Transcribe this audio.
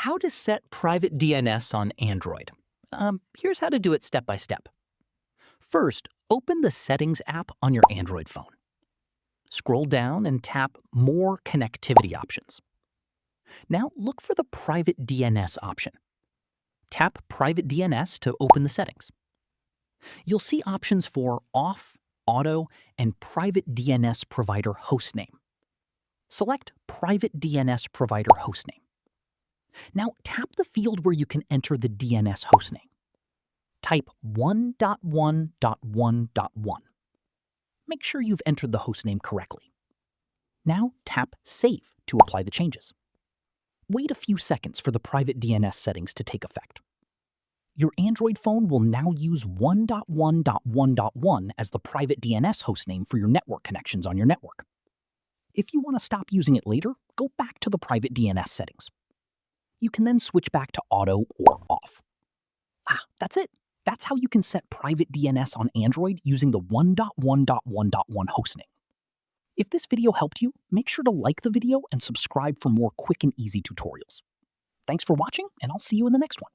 How to set private DNS on Android. Here's how to do it step by step. First, open the Settings app on your Android phone. Scroll down and tap More Connectivity Options. Now look for the Private DNS option. Tap Private DNS to open the settings. You'll see options for Off, Auto, and Private DNS Provider Hostname. Select Private DNS Provider Hostname. Now tap the field where you can enter the DNS hostname. Type 1.1.1.1. Make sure you've entered the hostname correctly. Now tap Save to apply the changes. Wait a few seconds for the private DNS settings to take effect. Your Android phone will now use 1.1.1.1 as the private DNS hostname for your network connections on your network. If you want to stop using it later, go back to the private DNS settings. You can then switch back to auto or off. That's it. That's how you can set private DNS on Android using the 1.1.1.1 hostname. If this video helped you, make sure to like the video and subscribe for more quick and easy tutorials. Thanks for watching, and I'll see you in the next one.